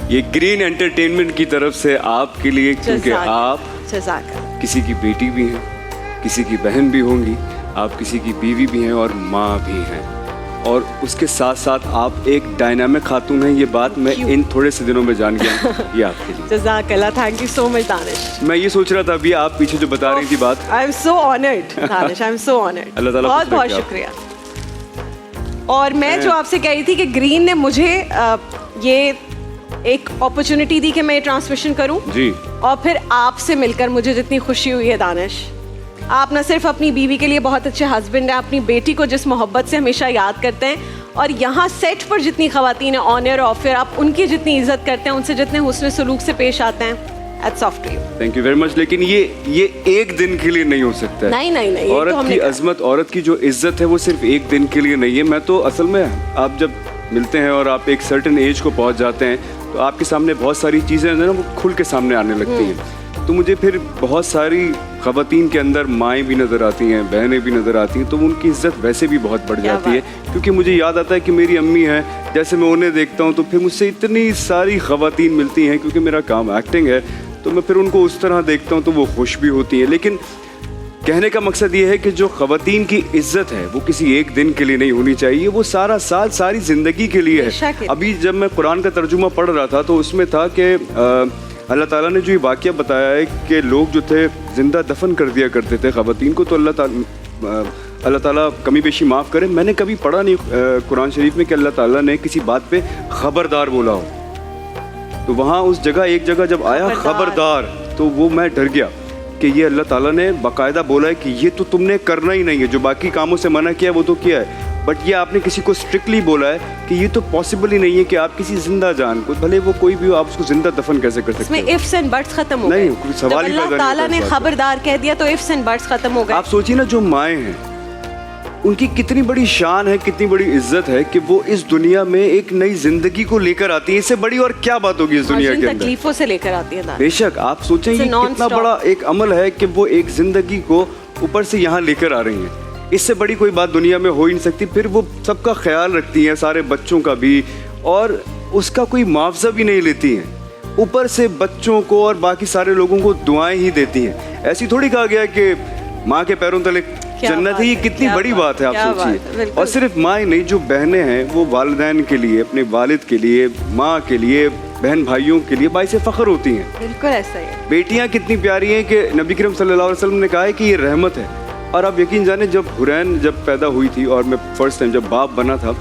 یہ green entertainment کی طرف سے آپ کے لیے, کیونکہ آپ کسی کی بیٹی بھی ہیں, کسی کی بہن بھی ہوں گی, آپ کسی کی بیوی بھی ہیں اور ماں بھی ہیں, اور اس کے ساتھ ساتھ آپ ایک ڈائنامک خاتون ہیں. یہ بات میں ان تھوڑے سے دنوں میں جان گیا ہوں. یہ آپ کے لیے جزاک اللہ, تھینک یو سو مچ دانش. میں یہ سوچ رہا تھا ابھی آپ پیچھے جو بتا رہی تھی بات, I am so honoured Danish, I am so honoured, اللہ تعالیٰ بہت بہت شکریہ. اور میں جو آپ سے کہہ رہی تھی کہ گرین نے مجھے یہ ایک اپرچونٹی دی کہ میں ٹرانسمیشن کروں جی, اور پھر آپ سے مل کر مجھے جتنی خوشی ہوئی ہے دانش, آپ نہ صرف اپنی بیوی کے لیے بہت اچھے ہسبینڈ ہیں, اپنی بیٹی کو جس محبت سے ہمیشہ یاد کرتے ہیں, اور یہاں سیٹ پر جتنی خواتین ہیں آن ایئر آف ایئر آپ ان کی جتنی عزت کرتے ہیں, ان سے جتنے حسن سلوک سے پیش آتے ہیں, hats off to you. Thank you very much. لیکن یہ ایک دن کے لیے نہیں ہو سکتا ہے. نہیں, عورت کی عظمت, عورت کی جو عزت ہے وہ صرف ایک دن کے لیے نہیں ہے. میں تو اصل میں آپ جب ملتے ہیں اور آپ ایک سرٹن ایج کو پہنچ جاتے ہیں تو آپ کے سامنے بہت ساری چیزیں نا وہ کھل کے سامنے آنے لگتی ہیں. تو مجھے پھر بہت ساری خواتین کے اندر مائیں بھی نظر آتی ہیں, بہنیں بھی نظر آتی ہیں, تو ان کی عزت ویسے بھی بہت بڑھ جاتی ہے. کیونکہ مجھے یاد آتا ہے کہ میری امی ہیں, جیسے میں انہیں دیکھتا ہوں تو پھر مجھ سے اتنی ساری خواتین ملتی ہیں, کیونکہ میرا کام ایکٹنگ ہے تو میں پھر ان کو اس طرح دیکھتا ہوں تو وہ خوش بھی ہوتی ہیں. لیکن کہنے کا مقصد یہ ہے کہ جو خواتین کی عزت ہے وہ کسی ایک دن کے لیے نہیں ہونی چاہیے, وہ سارا سال ساری زندگی کے لیے ہے. ابھی جب میں قرآن کا ترجمہ پڑھ رہا تھا تو اس میں تھا کہ اللہ تعالیٰ نے جو یہ واقعہ بتایا ہے کہ لوگ جو تھے زندہ دفن کر دیا کرتے تھے خواتین کو, تو اللہ تعالیٰ کمی بیشی معاف کرے, میں نے کبھی پڑھا نہیں قرآن شریف میں کہ اللہ تعالیٰ نے کسی بات پہ خبردار بولا ہو. تو وہاں اس جگہ ایک جگہ جب آیا خبردار, تو وہ میں ڈر گیا کہ یہ اللہ تعالیٰ نے باقاعدہ بولا ہے کہ یہ تو تم نے کرنا ہی نہیں ہے, جو باقی کاموں سے منع کیا وہ تو کیا ہے, بٹ یہ آپ نے کسی کو اسٹرکٹلی بولا ہے کہ یہ تو پاسبل ہی نہیں ہے کہ آپ کسی زندہ جان کو, بھلے وہ کوئی بھی ہو, آپ اس کو زندہ دفن کیسے کر سکتے ہیں. اس میں ifs and buts ختم ہو گئے. نہیں, کوئی سوال ہی پیدا نہیں. اللہ تعالیٰ نے خبردار کہہ دیا تو ifs and buts ختم ہو گئے. آپ سوچیے نا, جو مائیں ہیں ان کی کتنی بڑی شان ہے, کتنی بڑی عزت ہے کہ وہ اس دنیا میں ایک نئی زندگی کو لے کر آتی ہیں. اس سے بڑی اور کیا بات ہوگی اس دنیا کے اندر, تکلیفوں سے لے کر آتی ہیں. بے شک آپ سوچیں یہ کتنا بڑا ایک عمل ہے کہ وہ ایک زندگی کو اوپر سے یہاں لے کر آ رہی ہیں. اس سے بڑی کوئی بات دنیا میں ہو ہی نہیں سکتی. پھر وہ سب کا خیال رکھتی ہیں, سارے بچوں کا بھی, اور اس کا کوئی معاوضہ بھی نہیں لیتی ہیں. اوپر سے بچوں کو اور باقی سارے لوگوں کو دعائیں ہی دیتی ہیں. ایسی تھوڑی کہا گیا کہ ماں کے پیروں تلے جنت ہے. یہ کتنی بڑی بات ہے, آپ سوچیے. اور صرف ماں ہی نہیں, جو بہنیں ہیں وہ والدین کے لیے, اپنے والد کے لیے, ماں کے لیے, بہن بھائیوں کے لیے باعث فخر ہوتی ہیں. بالکل ایسا ہی. بیٹیاں کتنی پیاری ہیں کہ نبی کریم صلی اللہ علیہ وسلم نے کہا ہے کہ یہ رحمت ہے. اور آپ یقین جانیں, جب حرین جب پیدا ہوئی تھی اور میں فرسٹ ٹائم جب باپ بنا تھا,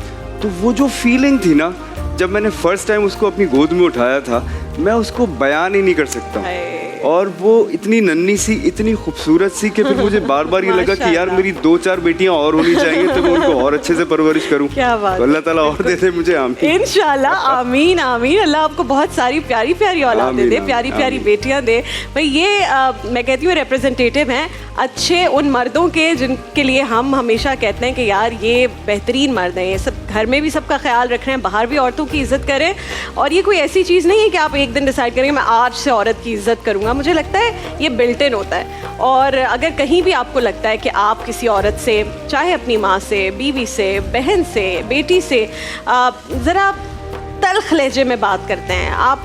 تو وہ جو فیلنگ تھی نا, جب میں نے فرسٹ ٹائم اس کو اپنی گود میں اٹھایا تھا, میں اس کو بیان ہی نہیں کر سکتا. اور وہ اتنی ننھی سی, اتنی خوبصورت سی کہ پھر مجھے بار بار یہ لگا کہ یار میری 2-4 بیٹیاں اور ہونی چاہیے تو میں ان کو اور اچھے سے پرورش کروں. تو اللہ تعالیٰ اور دے دے مجھے, آمین انشاءاللہ, آمین آمین. اللہ آپ کو بہت ساری پیاری پیاری اولاد دے, پیاری پیاری بیٹیاں دے. بھائی یہ میں کہتی ہوں ریپرزنٹیٹیو ہیں اچھے ان مردوں کے جن کے لیے ہم ہمیشہ کہتے ہیں کہ یار یہ بہترین مرد ہیں, یہ سب گھر میں بھی سب کا خیال رکھ رہے ہیں, باہر بھی عورتوں کی عزت کریں. اور یہ کوئی ایسی چیز نہیں ہے کہ آپ ایک دن ڈیسائیڈ کریں گے میں آج سے عورت کی عزت کروں گا. مجھے لگتا ہے یہ بلٹ ان ہوتا ہے. اور اگر کہیں بھی آپ کو لگتا ہے کہ آپ کسی عورت سے, چاہے اپنی ماں سے, بیوی سے, بہن سے, بیٹی سے ذرا تلخ لہجے میں بات کرتے ہیں, آپ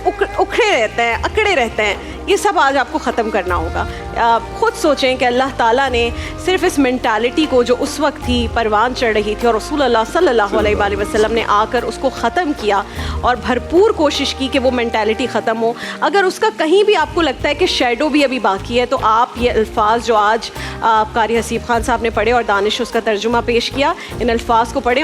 اکھڑے رہتے ہیں, اکڑے رہتے ہیں, یہ سب آج آپ کو ختم کرنا ہوگا. خود سوچیں کہ اللہ تعالیٰ نے صرف اس مینٹالٹی کو جو اس وقت تھی, پروان چڑھ رہی تھی, اور رسول اللہ صلی اللہ علیہ وآلہ وسلم نے آ کر اس کو ختم کیا اور بھرپور کوشش کی کہ وہ مینٹالٹی ختم ہو. اگر اس کا کہیں بھی آپ کو لگتا ہے کہ شیڈو بھی ابھی باقی ہے, تو آپ یہ الفاظ جو آج قاری حسیب خان صاحب نے پڑھے اور دانش اس کا ترجمہ پیش کیا, ان الفاظ کو پڑھیں.